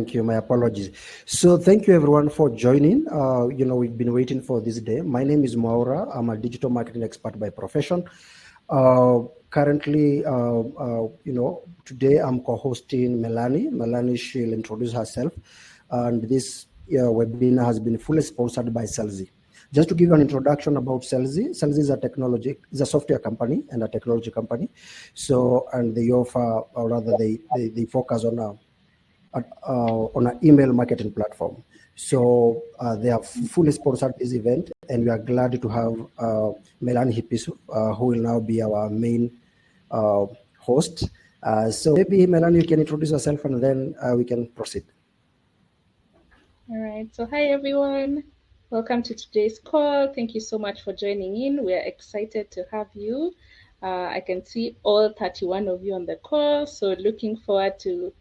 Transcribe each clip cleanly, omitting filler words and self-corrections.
Thank you. My apologies. So thank you everyone for joining. We've been waiting for this day. My name is Maura. I'm a digital marketing expert by profession. Currently, today I'm co-hosting Melanie. Melanie, she'll introduce herself. And this webinar has been fully sponsored by Celsi. Just to give you an introduction about Celsi, Celsi is a software company and a technology company. So, and they offer, or rather they focus on an email marketing platform. So they have fully sponsored this event, and we are glad to have Melanie Hipisu, who will now be our main host. So maybe Melanie, you can introduce yourself and then we can proceed. All right. So hi, everyone. Welcome to today's call. Thank you so much for joining in. We are excited to have you. I can see all 31 of you on the call. So looking forward to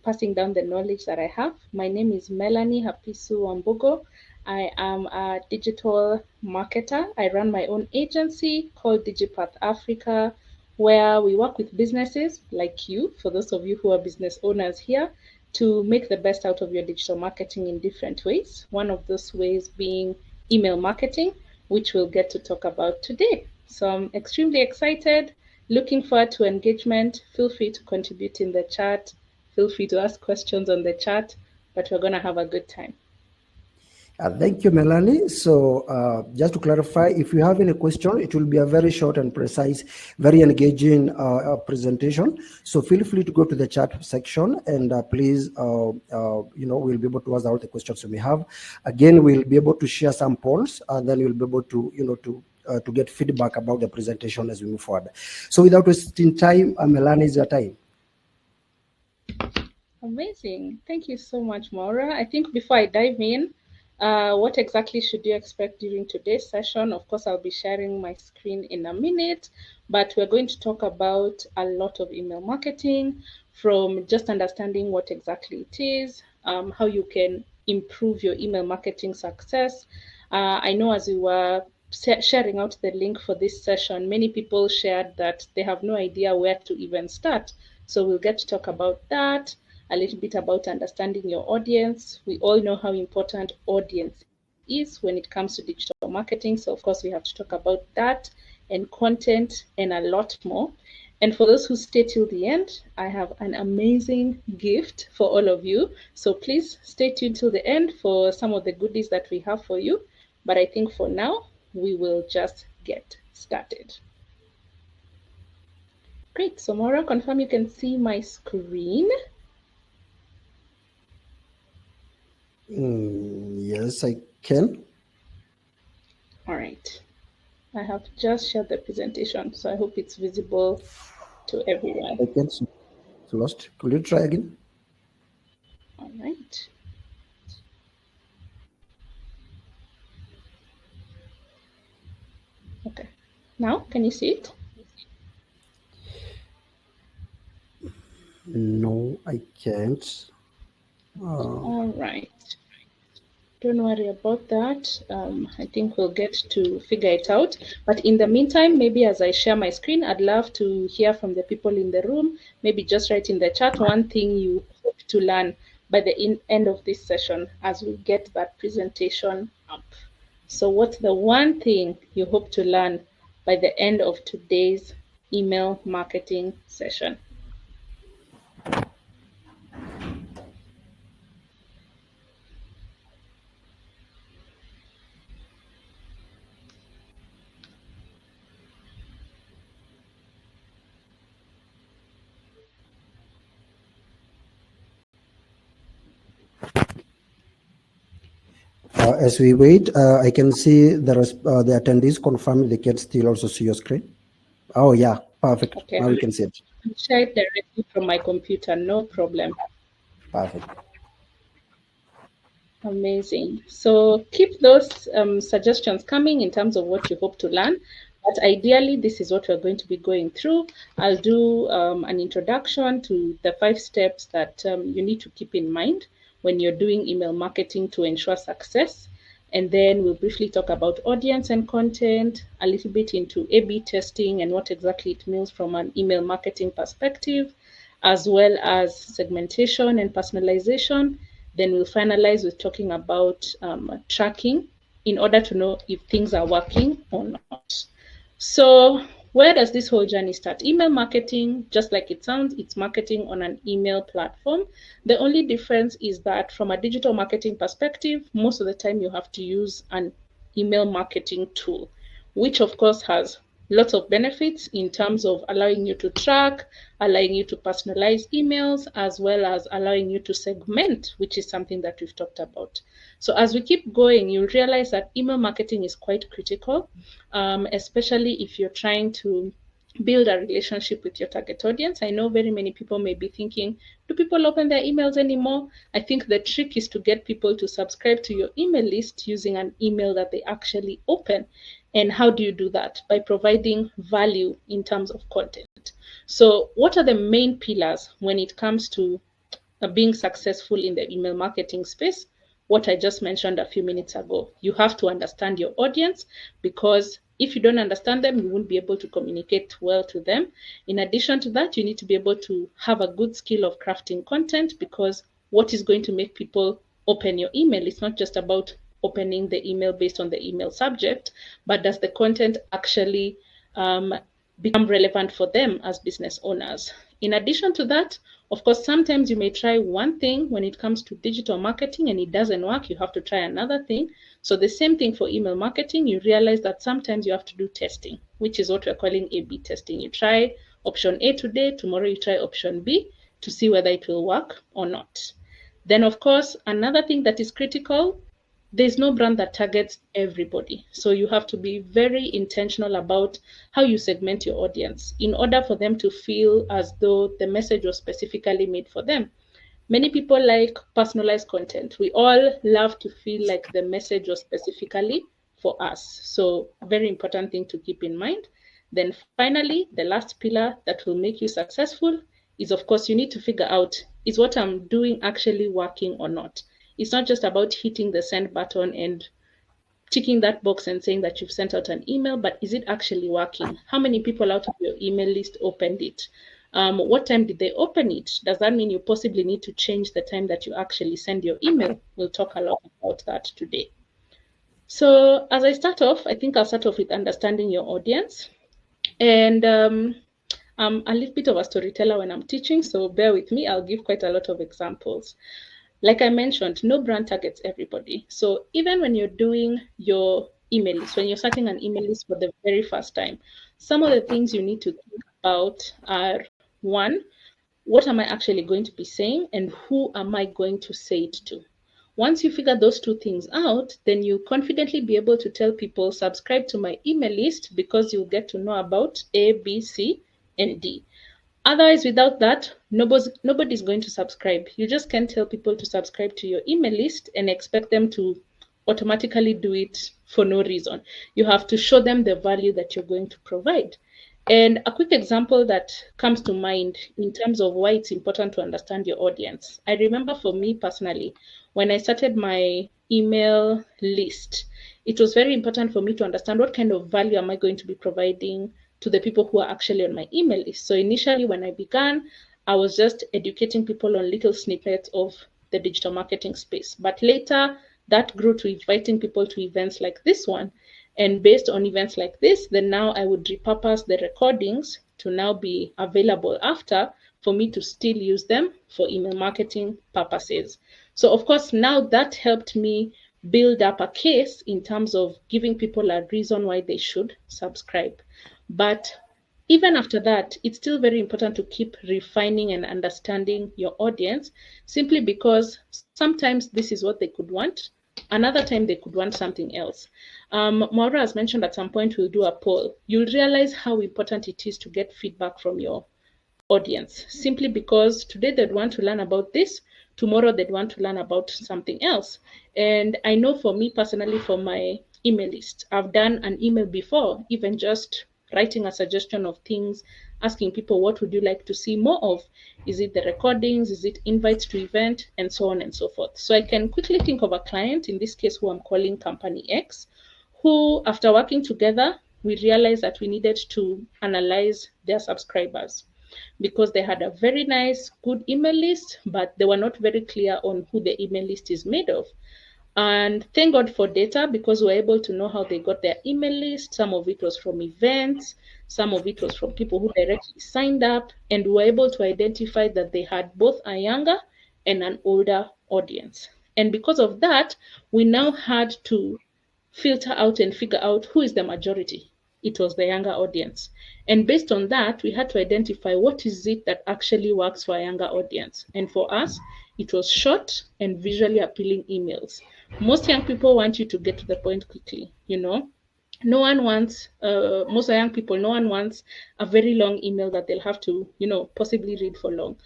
passing down the knowledge that I have. My name is Melanie Hapisu Wambugo. I am a digital marketer. I run my own agency called Digipath Africa, where we work with businesses like you, for those of you who are business owners here, to make the best out of your digital marketing in different ways. One of those ways being email marketing, which we'll get to talk about today. So I'm extremely excited, looking forward to engagement. Feel free to contribute in the chat. Feel free to ask questions on the chat, but we're going to have a good time. Thank you, Melanie. So just to clarify, if you have any question, it will be a very short and precise, very engaging presentation. So feel free to go to the chat section and please, we'll be able to answer all the questions you may have. Again, we'll be able to share some polls and then we'll be able to, to get feedback about the presentation as we move forward. So without wasting time, Melanie, is your time. Amazing. Thank you so much, Maura. I think before I dive in, what exactly should you expect during today's session? Of course, I'll be sharing my screen in a minute, but we're going to talk about a lot of email marketing, from just understanding what exactly it is, how you can improve your email marketing success. I know as we were sharing out the link for this session, many people shared that they have no idea where to even start. So we'll get to talk about that, a little bit about understanding your audience. We all know how important audience is when it comes to digital marketing. So of course we have to talk about that and content and a lot more. And for those who stay till the end, I have an amazing gift for all of you. So please stay tuned till the end for some of the goodies that we have for you. But I think for now, we will just get started. Great. So Maura, confirm you can see my screen. Yes, I can. All right. I have just shared the presentation, so I hope it's visible to everyone. I can see. It's lost. Could you try again? All right. Okay. Now, can you see it? No, I can't. All right. Don't worry about that. I think we'll get to figure it out. But in the meantime, maybe as I share my screen, I'd love to hear from the people in the room. Maybe just write in the chat one thing you hope to learn by the end of this session as we get that presentation up. So what's the one thing you hope to learn by the end of today's email marketing session? As we wait, I can see the attendees confirm they can still also see your screen. Oh, yeah, perfect. Okay. Now we can see it. I'll share it directly from my computer, no problem. Perfect. Amazing. So keep those suggestions coming in terms of what you hope to learn. But ideally, this is what we're going to be going through. I'll do an introduction to the 5 steps that you need to keep in mind when you're doing email marketing to ensure success. And then we'll briefly talk about audience and content, a little bit into A/B testing and what exactly it means from an email marketing perspective. as well as segmentation and personalization. Then we'll finalize with talking about tracking in order to know if things are working or not. So where does this whole journey start? Email marketing, just like it sounds, it's marketing on an email platform. The only difference is that from a digital marketing perspective, most of the time you have to use an email marketing tool, which of course has lots of benefits in terms of allowing you to track, allowing you to personalize emails, as well as allowing you to segment, which is something that we've talked about. So as we keep going, you'll realize that email marketing is quite critical, especially if you're trying to build a relationship with your target audience. I know very many people may be thinking, do people open their emails anymore? I think the trick is to get people to subscribe to your email list using an email that they actually open. And how do you do that? By providing value in terms of content. So what are the main pillars when it comes to being successful in the email marketing space? What I just mentioned a few minutes ago. You have to understand your audience, because if you don't understand them, you won't be able to communicate well to them. In addition to that, you need to be able to have a good skill of crafting content, because what is going to make people open your email is not just about opening the email based on the email subject, but does the content actually become relevant for them as business owners? In addition to that, of course, sometimes you may try one thing when it comes to digital marketing and it doesn't work. You have to try another thing. So the same thing for email marketing. You realize that sometimes you have to do testing, which is what we're calling A/B testing. You try option A today, tomorrow you try option B to see whether it will work or not. Then, of course, another thing that is critical, there's no brand that targets everybody. So you have to be very intentional about how you segment your audience in order for them to feel as though the message was specifically made for them. Many people like personalized content. We all love to feel like the message was specifically for us. So very important thing to keep in mind. Then finally, the last pillar that will make you successful is, of course, you need to figure out, is what I'm doing actually working or not? It's not just about hitting the send button and ticking that box and saying that you've sent out an email, but is it actually working? How many people out of your email list opened it? What time did they open it? Does that mean you possibly need to change the time that you actually send your email? We'll talk a lot about that today. So as I start off, I think I'll start off with understanding your audience. And I'm a little bit of a storyteller when I'm teaching, so bear with me. I'll give quite a lot of examples. Like I mentioned, no brand targets everybody. So even when you're doing your email list, when you're starting an email list for the very first time, some of the things you need to think about are, one, what am I actually going to be saying and who am I going to say it to? Once you figure those two things out, then you confidently be able to tell people, subscribe to my email list, because you'll get to know about A, B, C, and D. Otherwise, without that, nobody's going to subscribe. You just can't tell people to subscribe to your email list and expect them to automatically do it for no reason. You have to show them the value that you're going to provide. And a quick example that comes to mind in terms of why it's important to understand your audience. I remember for me personally, when I started my email list, it was very important for me to understand what kind of value am I going to be providing to the people who are actually on my email list. So initially when I began, I was just educating people on little snippets of the digital marketing space. But later that grew to inviting people to events like this one. And based on events like this, then now I would repurpose the recordings to now be available after for me to still use them for email marketing purposes. So of course, now that helped me build up a case in terms of giving people a reason why they should subscribe. But even after that, it's still very important to keep refining and understanding your audience, simply because sometimes this is what they could want. Another time they could want something else. Maura has mentioned at some point we'll do a poll. You'll realize how important it is to get feedback from your audience, simply because today they'd want to learn about this, tomorrow they'd want to learn about something else. And I know for me personally, for my email list, I've done an email before, even just writing a suggestion of things, asking people, what would you like to see more of? Is it the recordings? Is it invites to event? And so on and so forth. So I can quickly think of a client, in this case, who I'm calling Company X, who, after working together, we realized that we needed to analyze their subscribers. because they had a very nice, good email list, but they were not very clear on who the email list is made of. And thank God for data, because we're able to know how they got their email list. Some of it was from events, some of it was from people who directly signed up, and we were able to identify that they had both a younger and an older audience. And because of that, we now had to filter out and figure out who is the majority. It was the younger audience. And based on that, we had to identify what is it that actually works for a younger audience. And for us, it was short and visually appealing emails. Most young people want you to get to the point quickly, No one wants, most young people, no one wants a very long email that they'll have to, possibly read for long.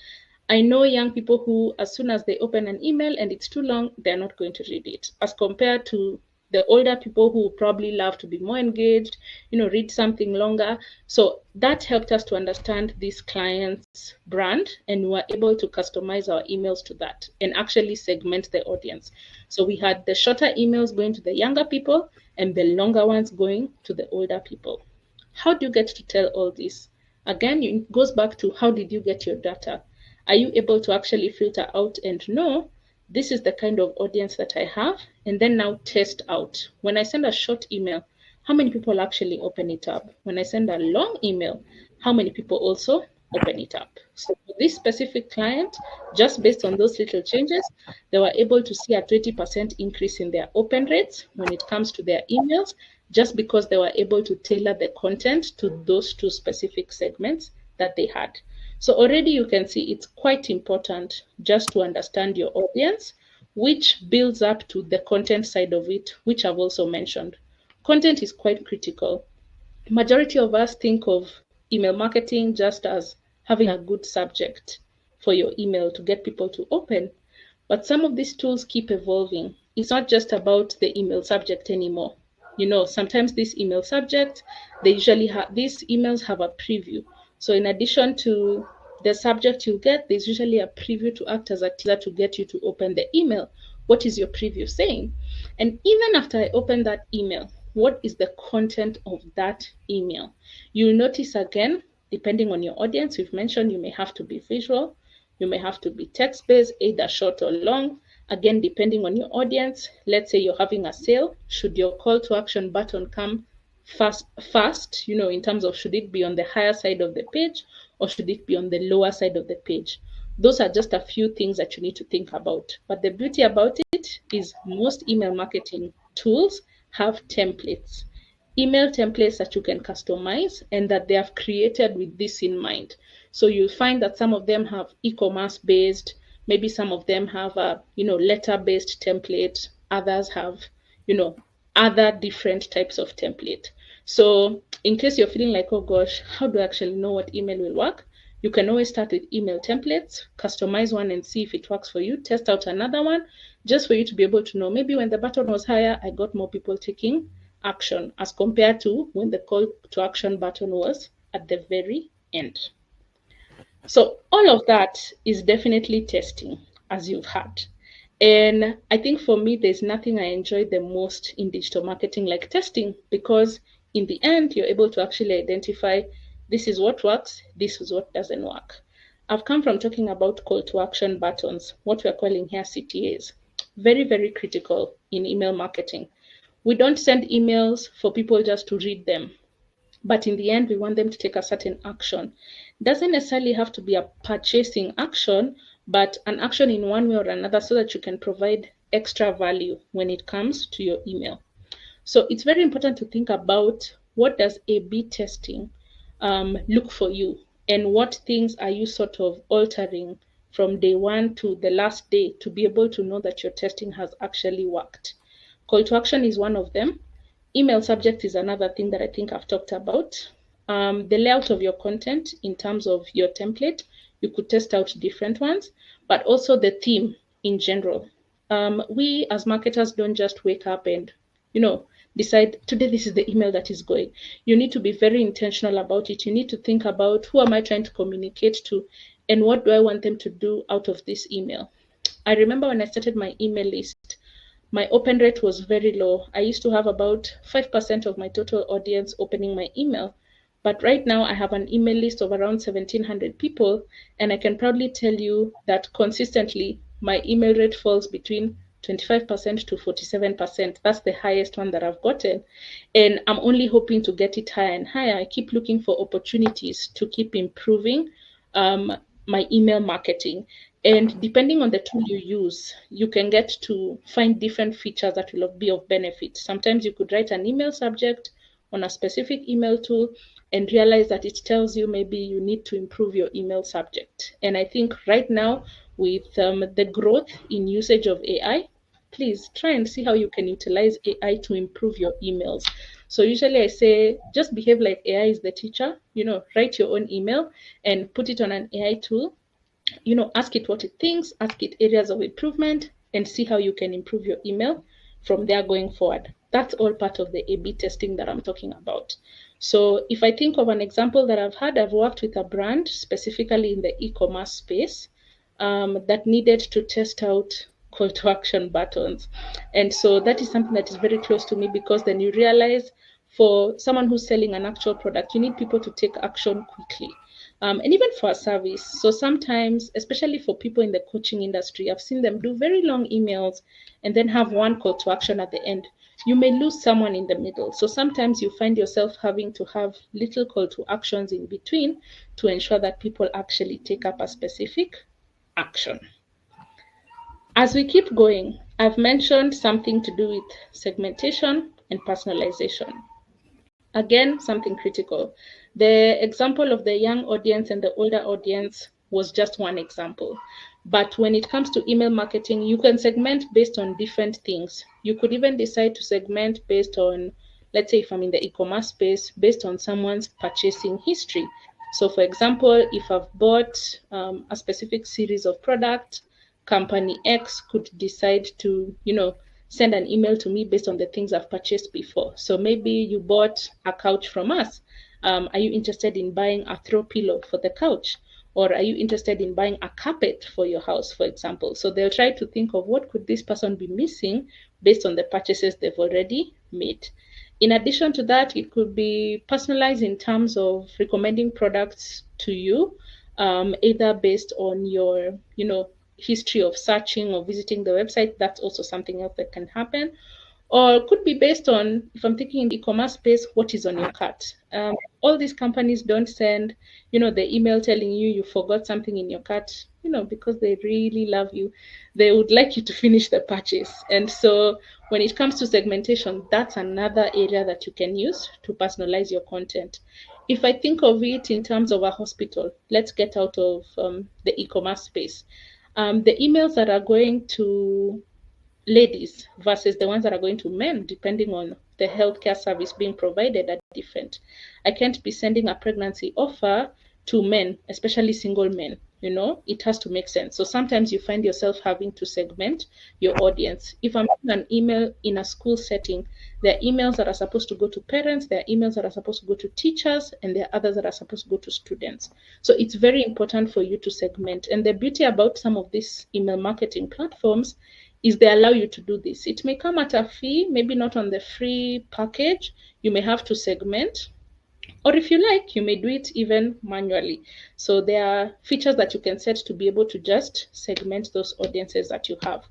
I know young people who, as soon as they open an email and it's too long, they're not going to read it, as compared to the older people who probably love to be more engaged, read something longer. So that helped us to understand this client's brand, and we were able to customize our emails to that and actually segment the audience. So we had the shorter emails going to the younger people and the longer ones going to the older people. How do you get to tell all this? Again, it goes back to, how did you get your data? Are you able to actually filter out and know this is the kind of audience that I have, and then now test out? When I send a short email, how many people actually open it up? When I send a long email, how many people also open it up? So for this specific client, just based on those little changes, they were able to see a 20% increase in their open rates when it comes to their emails, just because they were able to tailor the content to those two specific segments that they had. So already you can see it's quite important just to understand your audience, which builds up to the content side of it, which I've also mentioned. Content is quite critical. Majority of us think of email marketing just as having a good subject for your email to get people to open. But some of these tools keep evolving. It's not just about the email subject anymore. Sometimes this email subject, these emails have a preview. So in addition to the subject you get, there's usually a preview to act as a teaser to get you to open the email. What is your preview saying? And even after I open that email, what is the content of that email? You'll notice again, depending on your audience, we've mentioned you may have to be visual, you may have to be text-based, either short or long. Again, depending on your audience, let's say you're having a sale, should your call to action button come fast, in terms of should it be on the higher side of the page or should it be on the lower side of the page? Those are just a few things that you need to think about. But the beauty about it is most email marketing tools have templates, email templates that you can customize and that they have created with this in mind. So you'll find that some of them have e-commerce based, maybe some of them have a, letter-based template, others have, other different types of template. So in case you're feeling like, oh gosh, how do I actually know what email will work? You can always start with email templates, customize one and see if it works for you, test out another one, just for you to be able to know, maybe when the button was higher, I got more people taking action as compared to when the call to action button was at the very end. So all of that is definitely testing, as you've had. And I think for me, there's nothing I enjoy the most in digital marketing like testing, because in the end, you're able to actually identify this is what works, this is what doesn't work. I've come from talking about call to action buttons, what we're calling here CTAs. Very, very critical in email marketing. We don't send emails for people just to read them, but in the end, we want them to take a certain action. It doesn't necessarily have to be a purchasing action, but an action in one way or another so that you can provide extra value when it comes to your email. So it's very important to think about, what does A/B testing look for you, and what things are you sort of altering from day one to the last day to be able to know that your testing has actually worked. Call to action is one of them. Email subject is another thing that I think I've talked about. The layout of your content in terms of your template, you could test out different ones, but also the theme in general. We as marketers don't just wake up and, decide today this is the email that is going. You need to be very intentional about it. You need to think about, who am I trying to communicate to, and what do I want them to do out of this email? I remember when I started my email list, my open rate was very low. I used to have about 5% of my total audience opening my email. But right now I have an email list of around 1,700 people, and I can proudly tell you that consistently my email rate falls between 25% to 47%. That's the highest one that I've gotten. And I'm only hoping to get it higher and higher. I keep looking for opportunities to keep improving my email marketing. And depending on the tool you use, you can get to find different features that will be of benefit. Sometimes you could write an email subject on a specific email tool and realize that it tells you maybe you need to improve your email subject. And I think right now, with the growth in usage of AI, please try and see how you can utilize AI to improve your emails. So usually I say just behave like AI is the teacher, write your own email and put it on an AI tool, ask it what it thinks, ask it areas of improvement, and see how you can improve your email from there going forward. That's all part of the A/B testing that I'm talking about. So if I think of an example that I've had, I've worked with a brand specifically in the e-commerce space that needed to test out call to action buttons. And so that is something that is very close to me, because then you realize for someone who's selling an actual product, you need people to take action quickly. And even for a service. So sometimes, especially for people in the coaching industry, I've seen them do very long emails and then have one call to action at the end. You may lose someone in the middle. So sometimes you find yourself having to have little call to actions in between to ensure that people actually take up a specific action. As we keep going, I've mentioned something to do with segmentation and personalization. Again, something critical. The example of the young audience and the older audience was just one example. But when it comes to email marketing, you can segment based on different things. You could even decide to segment based on, let's say, if I'm in the e-commerce space, based on someone's purchasing history. So for example, if I've bought a specific series of products, company X could decide to, send an email to me based on the things I've purchased before. So maybe you bought a couch from us. Are you interested in buying a throw pillow for the couch? Or are you interested in buying a carpet for your house, for example? So they'll try to think of what could this person be missing based on the purchases they've already made. In addition to that, it could be personalized in terms of recommending products to you, either based on your, history of searching or visiting the website. That's also something else that can happen. Or it could be based on, if I'm thinking in the e-commerce space, what is on your cart. All these companies don't send, the email telling you forgot something in your cart, because they really love you. They would like you to finish the purchase. And so when it comes to segmentation, that's another area that you can use to personalize your content. If I think of it in terms of a hospital, let's get out of the e-commerce space. The emails that are going to ladies versus the ones that are going to men, depending on the healthcare service being provided, are different. I can't be sending a pregnancy offer to men, especially single men. It has to make sense. So sometimes you find yourself having to segment your audience. If I'm doing an email in a school setting, there are emails that are supposed to go to parents, there are emails that are supposed to go to teachers, and there are others that are supposed to go to students. So it's very important for you to segment. And the beauty about some of these email marketing platforms is they allow you to do this. It may come at a fee, maybe not on the free package. You may have to segment, or if you like, you may do it even manually. So there are features that you can set to be able to just segment those audiences that you have.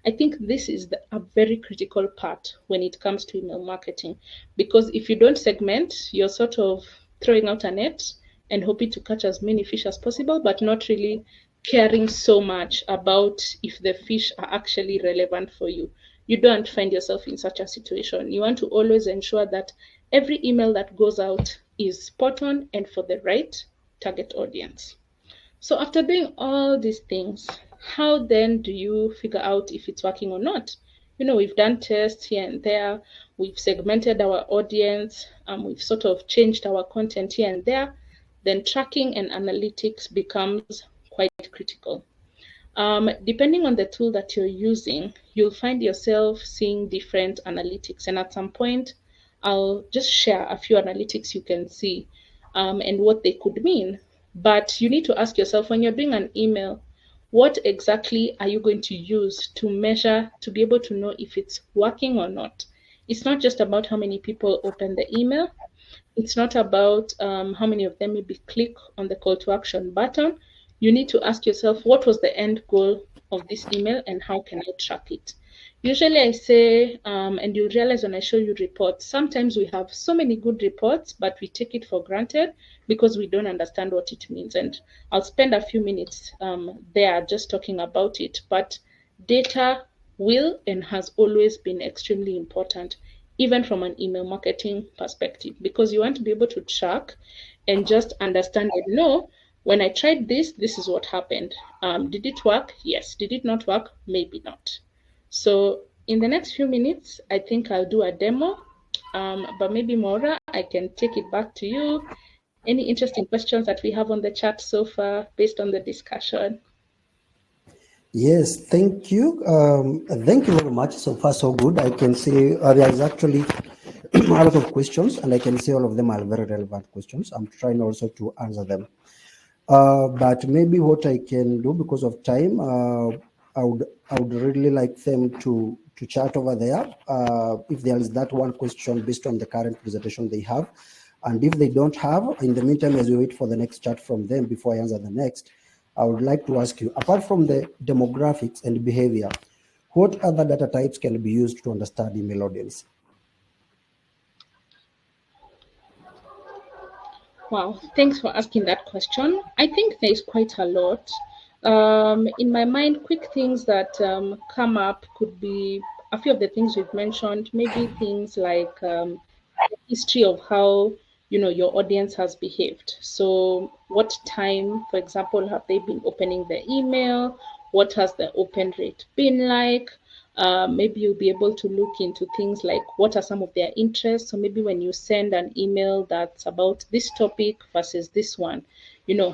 I think this is a very critical part when it comes to email marketing, because if you don't segment, you're sort of throwing out a net and hoping to catch as many fish as possible, but not really caring so much about if the fish are actually relevant for you. You don't find yourself in such a situation. You want to always ensure that every email that goes out is spot on and for the right target audience. So after doing all these things, how then do you figure out if it's working or not? We've done tests here and there, we've segmented our audience, we've sort of changed our content here and there. Then tracking and analytics becomes quite critical. Depending on the tool that you're using, you'll find yourself seeing different analytics. And at some point, I'll just share a few analytics you can see and what they could mean. But you need to ask yourself, when you're doing an email, what exactly are you going to use to measure, to be able to know if it's working or not? It's not just about how many people open the email. It's not about how many of them maybe click on the call to action button. You need to ask yourself, what was the end goal of this email and how can I track it? Usually I say, and you realize when I show you reports, sometimes we have so many good reports, but we take it for granted because we don't understand what it means. And I'll spend a few minutes there just talking about it. But data will and has always been extremely important, even from an email marketing perspective, because you want to be able to track and just understand and know, when I tried this, this is what happened. Did it work? Yes. Did it not work? Maybe not. So in the next few minutes, I think I'll do a demo, but maybe Maura, I can take it back to you. Any interesting questions that we have on the chat so far based on the discussion? Yes, thank you. Thank you very much. So far, so good. I can see there's actually a lot of questions, and I can see all of them are very relevant questions. I'm trying also to answer them. But maybe what I can do, because of time, I would really like them to chat over there. If there is that one question based on the current presentation they have, and if they don't have, in the meantime, as we wait for the next chat from them before I answer the next, I would like to ask you, apart from the demographics and behavior, what other data types can be used to understand email audience? Wow, thanks for asking that question. I think there's quite a lot. In my mind, quick things that come up could be a few of the things we've mentioned, maybe things like the history of how your audience has behaved. So what time, for example, have they been opening the email? What has the open rate been like? Maybe you'll be able to look into things like what are some of their interests. So maybe when you send an email that's about this topic versus this one,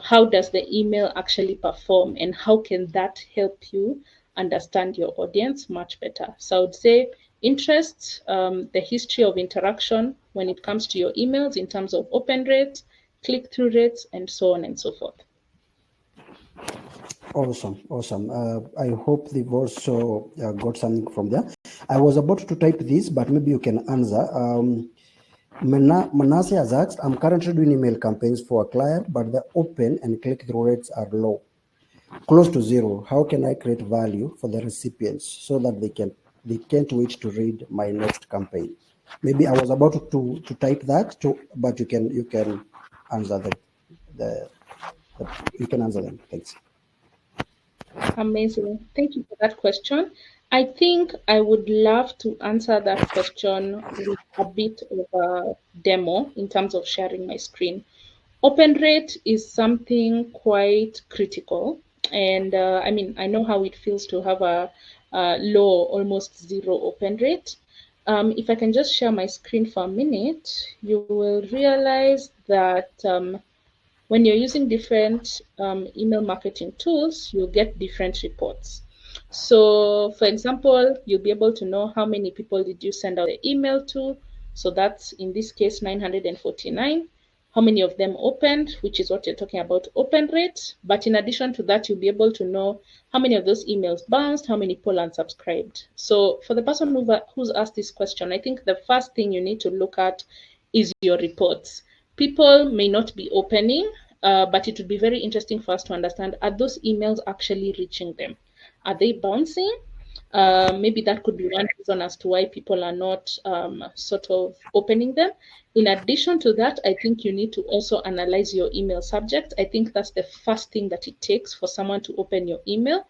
how does the email actually perform and how can that help you understand your audience much better? So I would say interests, the history of interaction when it comes to your emails in terms of open rates, click-through rates, and so on and so forth. Awesome, awesome. I hope they've also got something from there. I was about to type this, but maybe you can answer. Manasseh has asked, I'm currently doing email campaigns for a client, but the open and click-through rates are low, close to zero. How can I create value for the recipients so that they can't wait to read my next campaign? Maybe I was about to type that too, but you can answer the you can answer them. Thanks. Amazing. Thank you for that question. I think I would love to answer that question with a bit of a demo in terms of sharing my screen. Open rate is something quite critical. And I mean, I know how it feels to have a low, almost zero open rate. If I can just share my screen for a minute, you will realize that when you're using different email marketing tools, you'll get different reports. So, for example, you'll be able to know how many people did you send out the email to. So that's in this case 949. How many of them opened, which is what you're talking about, open rate. But in addition to that, you'll be able to know how many of those emails bounced, how many people unsubscribed. So for the person who's asked this question, I think the first thing you need to look at is your reports. People may not be opening, but it would be very interesting for us to understand, are those emails actually reaching them? Are they bouncing? Maybe that could be one reason as to why people are not sort of opening them. In addition to that, I think you need to also analyze your email subject. I think that's the first thing that it takes for someone to open your email,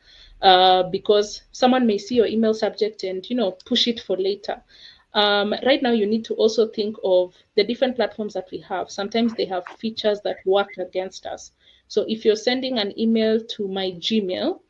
because someone may see your email subject and push it for later. Right now, you need to also think of the different platforms that we have. Sometimes they have features that work against us. So if you're sending an email to my Gmail,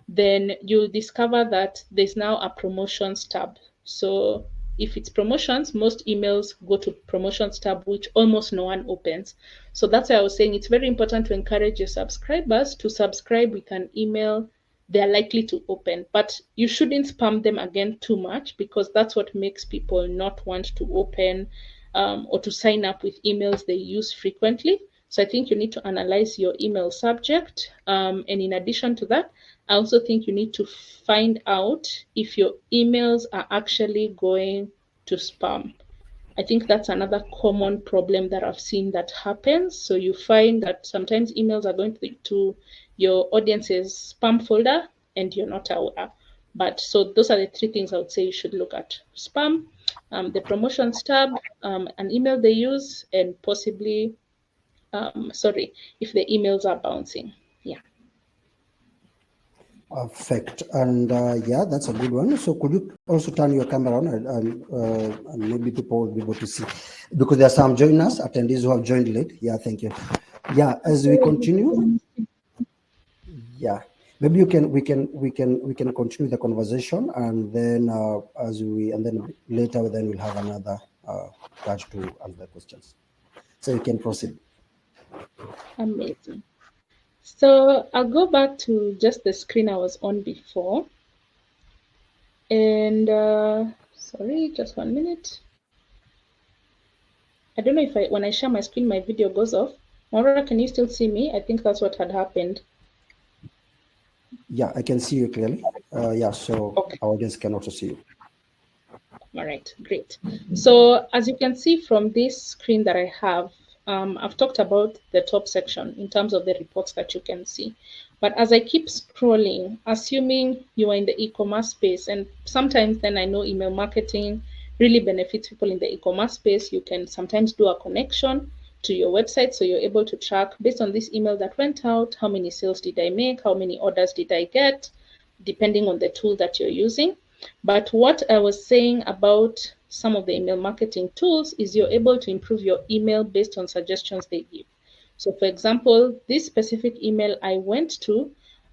then you'll discover that there's now a promotions tab. So if it's promotions, most emails go to promotions tab, which almost no one opens. So that's why I was saying it's very important to encourage your subscribers to subscribe with an email they're likely to open. But you shouldn't spam them again too much, because that's what makes people not want to open or to sign up with emails they use frequently. So I think you need to analyze your email subject. And in addition to that, I also think you need to find out if your emails are actually going to spam. I think that's another common problem that I've seen that happens. So you find that sometimes emails are going to your audience's spam folder and you're not aware. But so those are the three things I would say you should look at: spam, the promotions tab, an email they use, and possibly, if the emails are bouncing. Yeah. Perfect. And yeah, that's a good one. So could you also turn your camera on and maybe people will be able to see, because there are some joiners, attendees who have joined late. Yeah, thank you. Yeah, as we continue, yeah, maybe we can continue the conversation, and then later then we'll have another touch to answer the questions. So you can proceed. Amazing. So I'll go back to just the screen I was on before. And sorry, just 1 minute. I don't know if when I share my screen, my video goes off. Maura, can you still see me? I think that's what had happened. Yeah, I can see you clearly. Yeah, so okay. Our audience can also see you. All right, great. So as you can see from this screen that I have, I've talked about the top section in terms of the reports that you can see. But as I keep scrolling, assuming you are in the e-commerce space, and sometimes then I know email marketing really benefits people in the e-commerce space, you can sometimes do a connection to your website. So you're able to track, based on this email that went out, how many sales did I make, how many orders did I get, depending on the tool that you're using. But what I was saying about some of the email marketing tools is you're able to improve your email based on suggestions they give. So for example, this specific email I went to,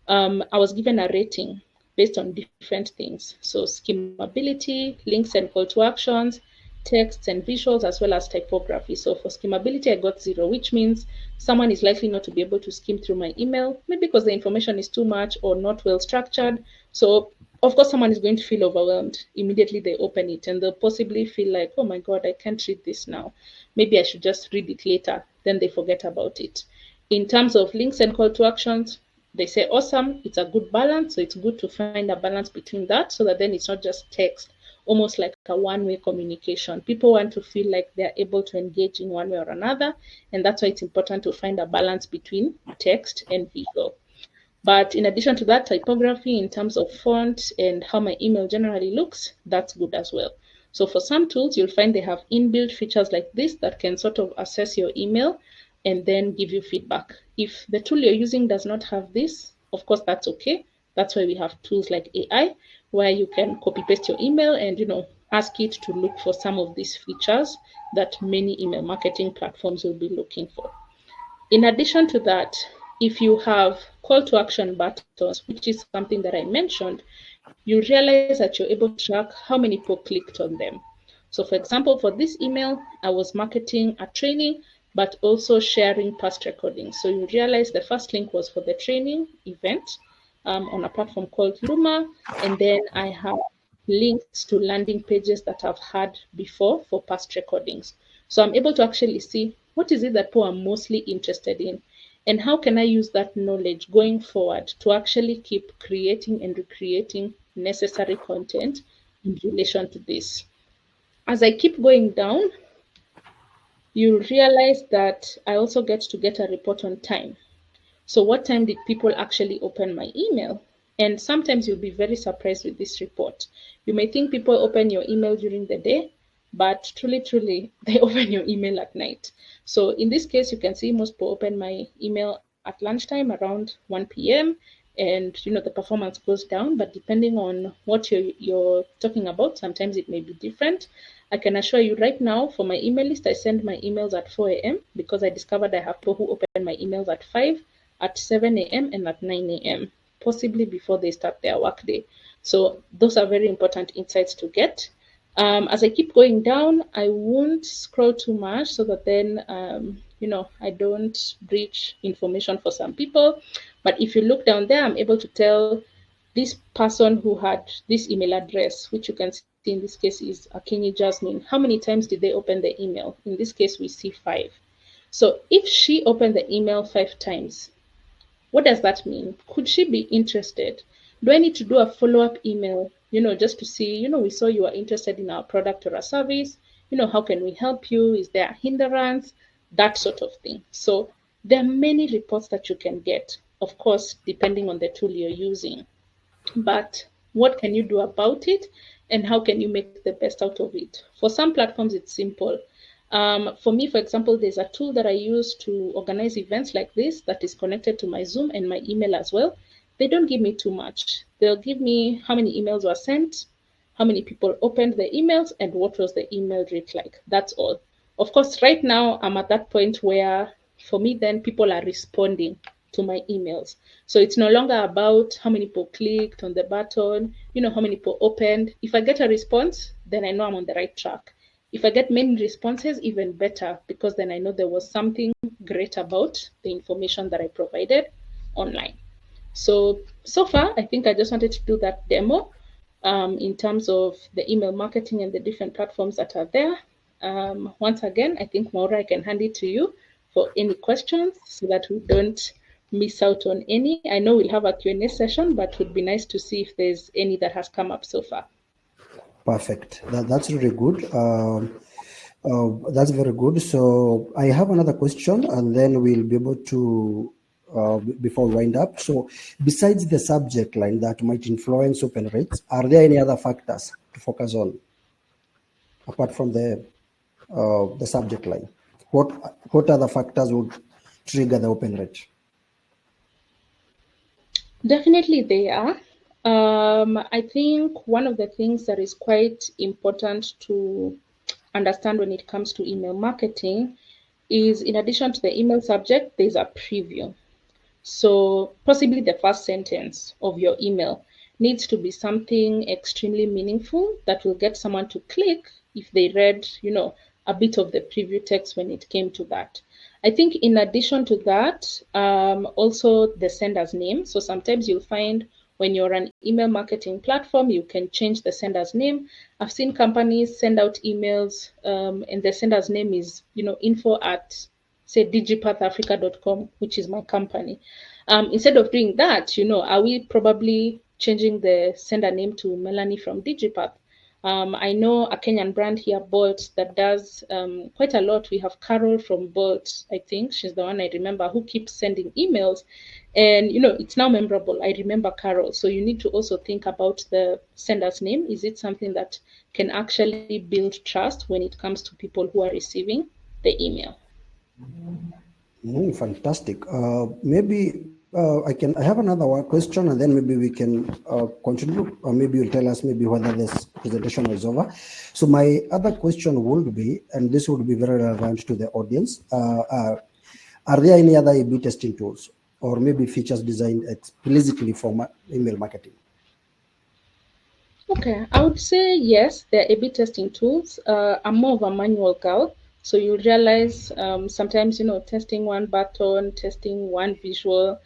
I was given a rating based on different things. So skimmability, links and call to actions, texts and visuals, as well as typography. So for skimmability, I got 0, which means someone is likely not to be able to skim through my email, maybe because the information is too much or not well structured. So of course, someone is going to feel overwhelmed immediately they open it, and they'll possibly feel like, oh my God, I can't read this now. Maybe I should just read it later. Then they forget about it. In terms of links and call to actions, they say, awesome, it's a good balance. So it's good to find a balance between that so that then it's not just text, almost like a one-way communication. People want to feel like they're able to engage in one way or another. And that's why it's important to find a balance between text and visual. But in addition to that, typography in terms of font and how my email generally looks, that's good as well. So for some tools, you'll find they have inbuilt features like this that can sort of assess your email and then give you feedback. If the tool you're using does not have this, of course, that's okay. That's why we have tools like AI, where you can copy paste your email and, ask it to look for some of these features that many email marketing platforms will be looking for. In addition to that, if you have call to action buttons, which is something that I mentioned, you realize that you're able to track how many people clicked on them. So for example, for this email, I was marketing a training, but also sharing past recordings. So you realize the first link was for the training event on a platform called Luma. And then I have links to landing pages that I've had before for past recordings. So I'm able to actually see what is it that people are mostly interested in, and how can I use that knowledge going forward to actually keep creating and recreating necessary content in relation to this. As I keep going down, you realize that I also get a report on time. So what time did people actually open my email? And sometimes you'll be very surprised with this report. You may think people open your email during the day, but truly, they open your email at night. So in this case, you can see most people open my email at lunchtime around 1 p.m. And the performance goes down, but depending on what you're talking about, sometimes it may be different. I can assure you right now, for my email list, I send my emails at 4 a.m. because I discovered I have people who open my emails at 5, at 7 a.m. and at 9 a.m., possibly before they start their workday. So those are very important insights to get. As I keep going down, I won't scroll too much so that then, I don't breach information for some people. But if you look down there, I'm able to tell this person who had this email address, which you can see in this case is Akinyi Jasmine, how many times did they open the email? In this case, we see 5. So if she opened the email 5 times, what does that mean? Could she be interested? Do I need to do a follow-up email, just to see, we saw you are interested in our product or our service. how can we help you? Is there a hindrance? That sort of thing. So there are many reports that you can get, of course, depending on the tool you're using. But what can you do about it, and how can you make the best out of it? For some platforms, it's simple. For me, for example, there's a tool that I use to organize events like this that is connected to my Zoom and my email as well. They don't give me too much. They'll give me how many emails were sent, how many people opened the emails, and what was the email rate like. That's all. Of course, right now I'm at that point where for me, then people are responding to my emails. So it's no longer about how many people clicked on the button, how many people opened. If I get a response, then I know I'm on the right track. If I get many responses, even better, because then I know there was something great about the information that I provided online. So far, I think I just wanted to do that demo in terms of the email marketing and the different platforms that are there. Once again, I think Maura, I can hand it to you for any questions so that we don't miss out on any. I know we'll have a Q&A session, but it would be nice to see if there's any that has come up so far. Perfect. That's really good. That's very good. So I have another question, and then we'll be able to, before we wind up. So besides the subject line that might influence open rates, are there any other factors to focus on apart from the subject line? What other factors would trigger the open rate? Definitely they are. I think one of the things that is quite important to understand when it comes to email marketing is, in addition to the email subject, there's a preview. So possibly the first sentence of your email needs to be something extremely meaningful that will get someone to click if they read, a bit of the preview text when it came to that. I think in addition to that, also the sender's name. So sometimes you'll find when you're an email marketing platform, you can change the sender's name. I've seen companies send out emails and the sender's name is, info at say digipathafrica.com, which is my company. Instead of doing that, are we probably changing the sender name to Melanie from Digipath? I know a Kenyan brand here, Bolt, that does quite a lot. We have Carol from Bolt, I think. She's the one I remember who keeps sending emails. And, it's now memorable. I remember Carol. So you need to also think about the sender's name. Is it something that can actually build trust when it comes to people who are receiving the email? Fantastic. Maybe I have another question, and then maybe we can continue. Or maybe you'll tell us maybe whether this presentation is over. So my other question would be, and this would be very relevant to the audience. Are there any other A/B testing tools or maybe features designed explicitly for email marketing? Okay, I would say yes, there are A/B testing tools. I'm more of a manual girl. So you realize sometimes, testing one button, testing one visual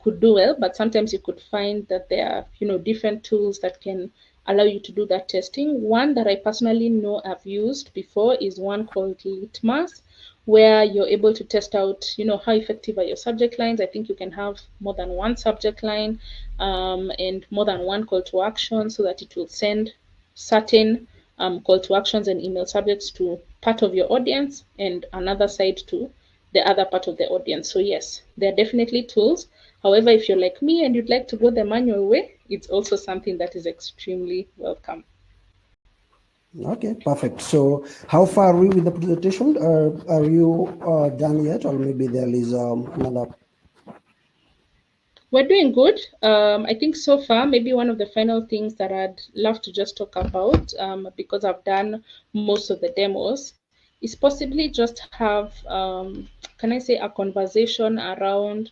could do well, but sometimes you could find that there are, different tools that can allow you to do that testing. One that I personally know I've used before is one called Litmus, where you're able to test out, how effective are your subject lines. I think you can have more than one subject line and more than one call to action so that it will send certain call to actions and email subjects to part of your audience and another side to the other part of the audience. So yes, there are definitely tools. However, if you're like me and you'd like to go the manual way, it's also something that is extremely welcome. Okay, perfect. So how far are we with the presentation? Are you done yet, or maybe there is another? We're doing good. I think so far, maybe one of the final things that I'd love to just talk about, because I've done most of the demos, is possibly just have, can I say, a conversation around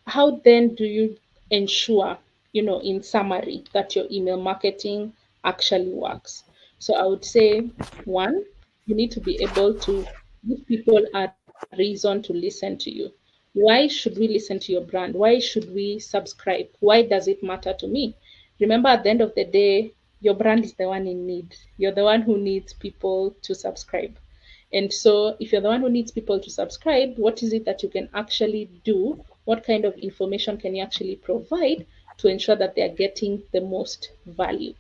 how then do you ensure, in summary, that your email marketing actually works? So I would say, one, you need to be able to give people a reason to listen to you. Why should we listen to your brand? Why should we subscribe? Why does it matter to me? Remember, at the end of the day, your brand is the one in need. You're the one who needs people to subscribe. And so, if you're the one who needs people to subscribe, what is it that you can actually do? What kind of information can you actually provide to ensure that they're getting the most value?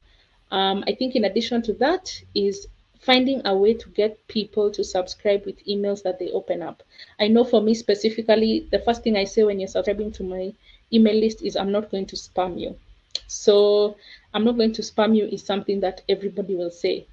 I think in addition to that is finding a way to get people to subscribe with emails that they open up. I know for me specifically, the first thing I say when you're subscribing to my email list is I'm not going to spam you. So I'm not going to spam you is something that everybody will say.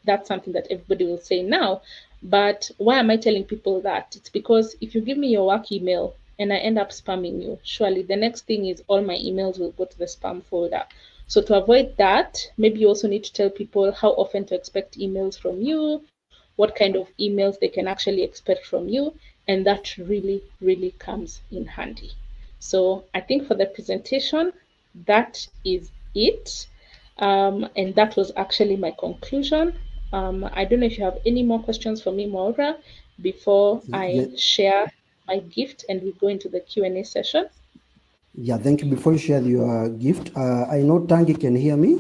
That's something that everybody will say now. But why am I telling people that? It's because if you give me your work email and I end up spamming you, surely the next thing is all my emails will go to the spam folder. So to avoid that, maybe you also need to tell people how often to expect emails from you, what kind of emails they can actually expect from you, and that really, really comes in handy. So I think for the presentation, that is it. And that was actually my conclusion. I don't know if you have any more questions for me, Maura, before I share my gift and we go into the Q&A session. Yeah, thank you. Before you share your gift, I know Tangi can hear me.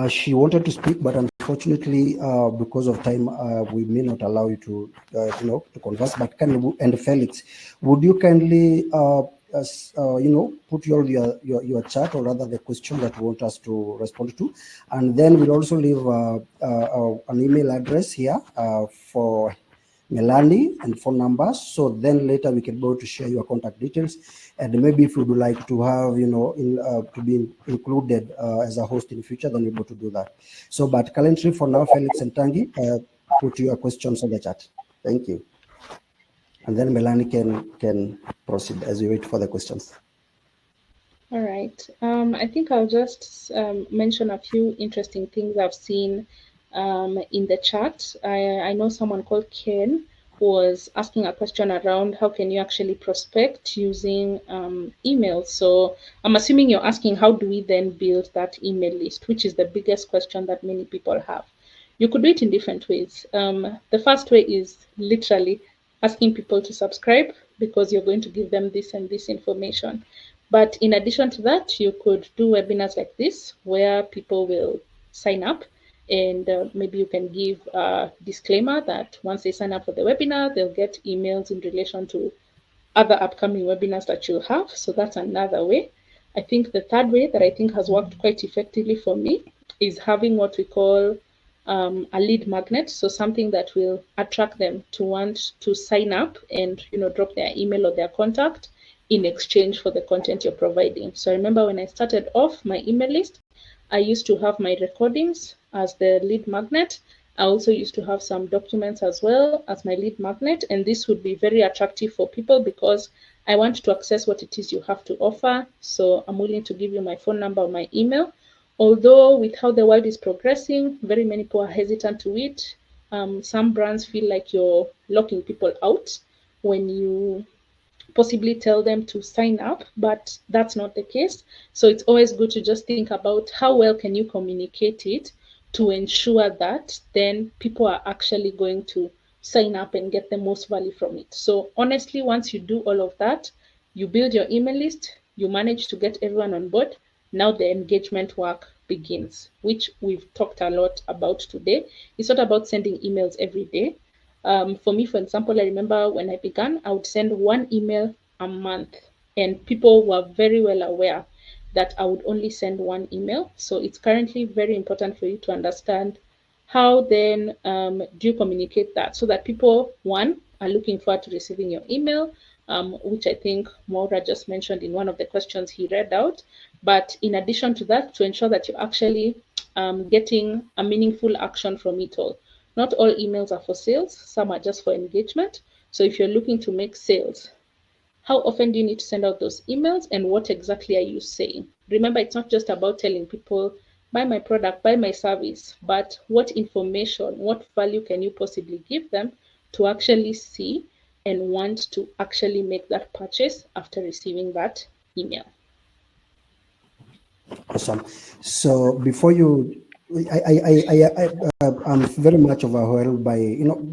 She wanted to speak, but unfortunately, because of time, we may not allow you to converse. But and Felix, would you kindly, put your chat, or rather the question that you want us to respond to, and then we'll also leave an email address here for Melanie and phone numbers. So then later we can go to share your contact details, and maybe if you would like to have, to be included as a host in the future, then you're able to do that. So, but currently for now, Felix and Tangi, put your questions on the chat. Thank you. And then Melanie can proceed as we wait for the questions. All right. I think I'll just mention a few interesting things I've seen in the chat. I know someone called Ken was asking a question around how can you actually prospect using emails. So I'm assuming you're asking how do we then build that email list, which is the biggest question that many people have. You could do it in different ways. The first way is literally asking people to subscribe because you're going to give them this and this information. But in addition to that, you could do webinars like this where people will sign up, and maybe you can give a disclaimer that once they sign up for the webinar, they'll get emails in relation to other upcoming webinars that you'll have. So that's another way. I think the third way that I think has worked quite effectively for me is having what we call a lead magnet. So something that will attract them to want to sign up and drop their email or their contact in exchange for the content you're providing. So I remember when I started off my email list, I used to have my recordings as the lead magnet. I also used to have some documents as well as my lead magnet, and this would be very attractive for people because I want to access what it is you have to offer. So I'm willing to give you my phone number or my email. Although with how the world is progressing, very many people are hesitant to it. Some brands feel like you're locking people out when you possibly tell them to sign up, but that's not the case. So it's always good to just think about how well can you communicate it to ensure that then people are actually going to sign up and get the most value from it. So honestly, once you do all of that, you build your email list, you manage to get everyone on board. Now the engagement work begins, which we've talked a lot about today. It's not about sending emails every day. For me, for example, I remember when I began, I would send one email a month, and people were very well aware that I would only send one email. So it's currently very important for you to understand how then do you communicate that so that people, one, are looking forward to receiving your email, which I think Maura just mentioned in one of the questions he read out. But in addition to that, to ensure that you're actually getting a meaningful action from it all. Not all emails are for sales, some are just for engagement. So if you're looking to make sales, how often do you need to send out those emails and what exactly are you saying? Remember, it's not just about telling people, buy my product, buy my service, but what information, what value can you possibly give them to actually see and want to actually make that purchase after receiving that email? Awesome. So before you, I'm very much overwhelmed by,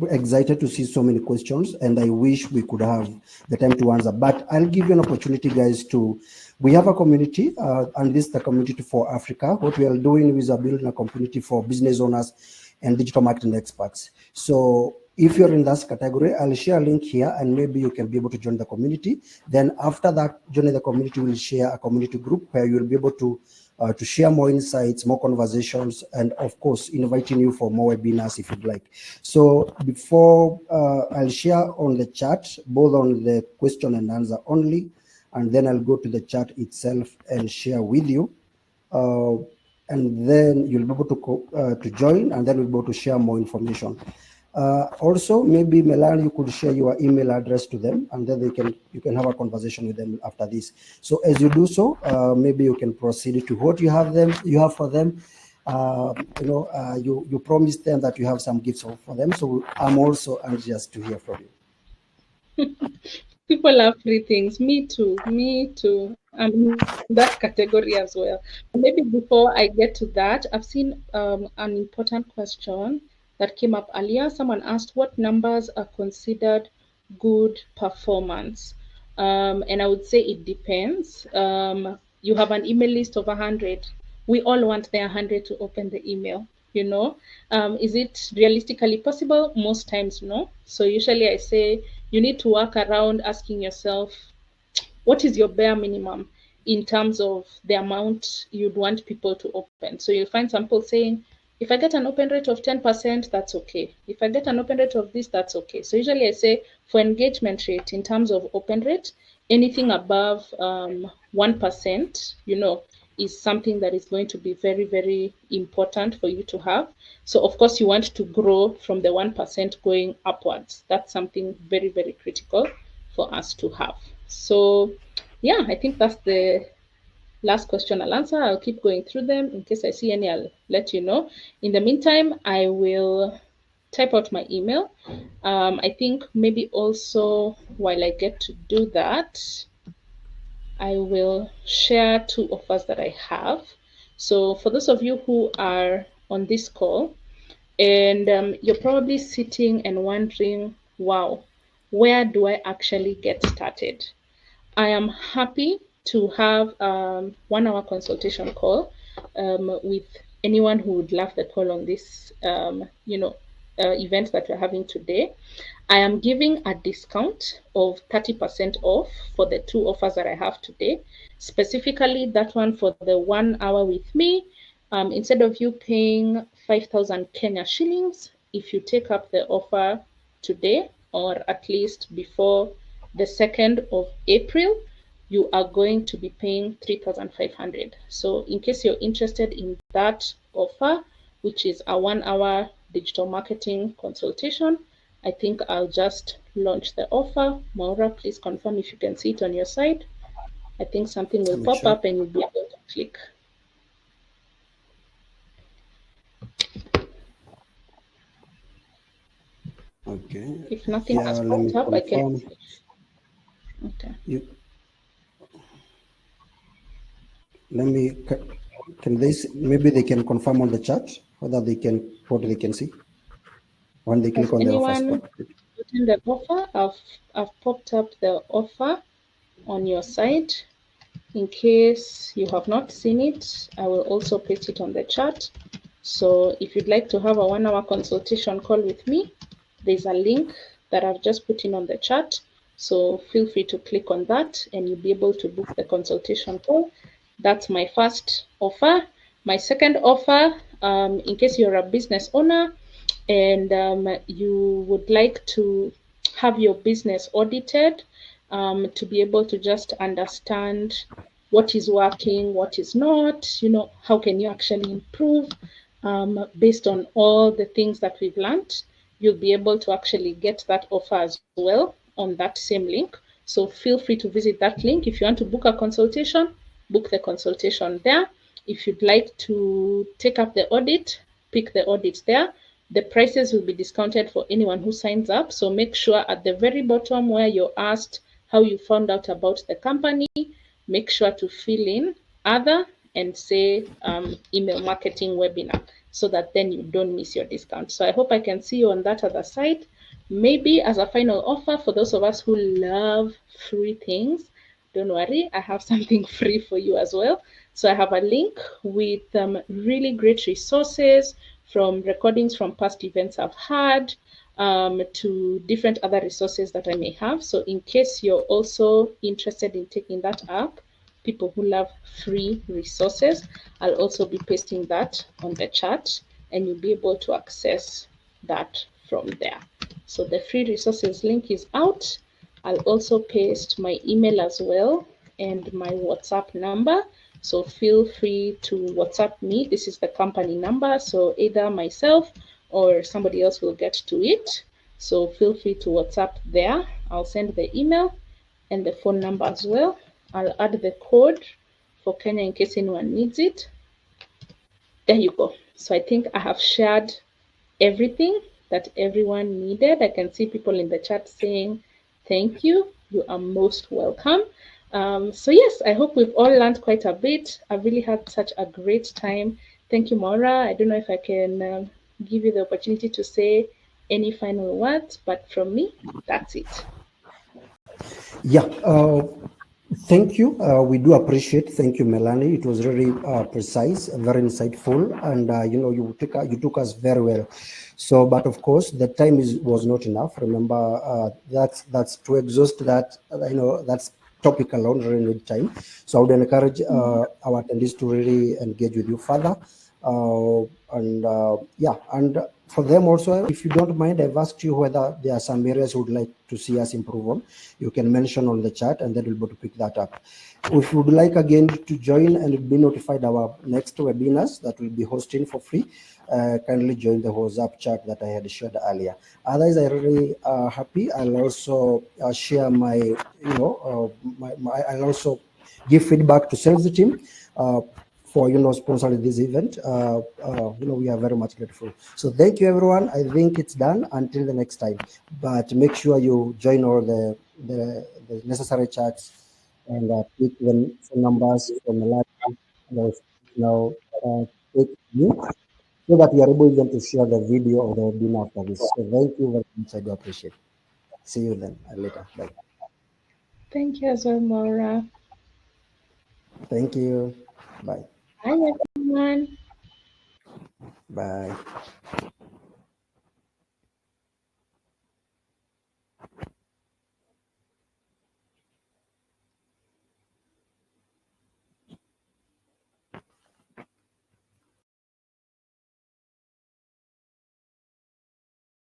excited to see so many questions, and I wish we could have the time to answer. But I'll give you an opportunity, guys, we have a community, and this is the community for Africa. What we are doing is building a community for business owners and digital marketing experts. So if you're in that category, I'll share a link here, and maybe you can be able to join the community. Then after that, joining the community, we'll share a community group where you'll be able to to share more insights, more conversations, and of course, inviting you for more webinars if you'd like. So before I'll share on the chat, both on the question and answer only, and then I'll go to the chat itself and share with you. And then you'll be able to join, and then we'll be able to share more information. Also, maybe Melanie, you could share your email address to them, and then you can have a conversation with them after this. So as you do so, maybe you can proceed to what you have for them. You promised them that you have some gifts for them, so I'm also anxious to hear from you. People love free things. Me too. I'm in that category as well. Maybe before I get to that, I've seen an important question that came up earlier. Someone asked what numbers are considered good performance. And I would say it depends. You have an email list of 100. We all want the 100 to open the email. Is it realistically possible? Most times no. So usually I say you need to work around asking yourself, what is your bare minimum in terms of the amount you'd want people to open? So you'll find some people saying, if I get an open rate of 10%, that's okay. If I get an open rate of this, that's okay. So usually I say for engagement rate in terms of open rate, anything above 1%, is something that is going to be very, very important for you to have. So of course you want to grow from the 1% going upwards. That's something very, very critical for us to have. So yeah, I think that's the last question I'll answer. I'll keep going through them. In case I see any, I'll let you know. In the meantime, I will type out my email. I think maybe also while I get to do that, I will share 2 offers that I have. So for those of you who are on this call and you're probably sitting and wondering, wow, where do I actually get started? I am happy to have 1-hour consultation call with anyone who would love the call on this, event that we're having today. I am giving a discount of 30% off for the 2 offers that I have today. Specifically, that one for the 1 hour with me. Instead of you paying 5,000 Kenya shillings, if you take up the offer today or at least before the 2nd of April, you are going to be paying 3,500. So in case you're interested in that offer, which is a 1-hour digital marketing consultation, I think I'll just launch the offer. Maura, please confirm if you can see it on your side. I think something will pop up and you'll be able to click. Okay. If nothing has popped up, I can. Okay. Maybe they can confirm on the chat whether they can, what they can see when they click on the offer. Anyone putting the offer? I've popped up the offer on your side. In case you have not seen it, I will also paste it on the chat. So if you'd like to have a 1-hour consultation call with me, there's a link that I've just put in on the chat. So feel free to click on that and you'll be able to book the consultation call. That's my first offer. My second offer, in case you're a business owner and you would like to have your business audited, to be able to just understand what is working, what is not, how can you actually improve based on all the things that we've learned. You'll be able to actually get that offer as well on that same link. So feel free to visit that link. If you want to book a consultation, book the consultation there. If you'd like to take up the audit, pick the audit there. The prices will be discounted for anyone who signs up. So make sure at the very bottom where you're asked how you found out about the company, make sure to fill in other and say email marketing webinar so that then you don't miss your discount. So I hope I can see you on that other side. Maybe as a final offer for those of us who love free things, don't worry, I have something free for you as well. So I have a link with really great resources from recordings from past events I've had, to different other resources that I may have. So in case you're also interested in taking that up, people who love free resources. I'll also be pasting that on the chat, and you'll be able to access that from there. So the free resources link is out. I'll also paste my email as well and my WhatsApp number. So feel free to WhatsApp me. This is the company number. So either myself or somebody else will get to it. So feel free to WhatsApp there. I'll send the email and the phone number as well. I'll add the code for Kenya in case anyone needs it. There you go. So I think I have shared everything that everyone needed. I can see people in the chat saying, thank you. You are most welcome. So yes, I hope we've all learned quite a bit. I've really had such a great time. Thank you, Maura. I don't know if I can give you the opportunity to say any final words, but from me, that's it. Yeah, thank you. We do appreciate. Thank you, Melanie. It was really precise, very insightful, and you took us very well. So, but of course, the time was not enough. Remember, that's to exhaust that. That's topic alone really need time. So I would encourage our attendees to really engage with you further. And for them also, if you don't mind, I've asked you whether there are some areas you would like to see us improve on. You can mention on the chat, and then we'll be able to pick that up. If you would like again to join and be notified our next webinars that we'll be hosting for free, kindly join the WhatsApp chat that I had shared earlier. Otherwise, I'm really happy. I'll also share I'll also give feedback to sales team for sponsoring this event. We are very much grateful. So thank you, everyone. I think it's done until the next time. But make sure you join all the necessary chats and pick the phone numbers from the lab now take you so that we are able even to share the video of the webinar after this. So thank you very much. I do appreciate it. See you then later. Bye. Thank you as well, Maura. Thank you. Bye. Bye, everyone. Bye.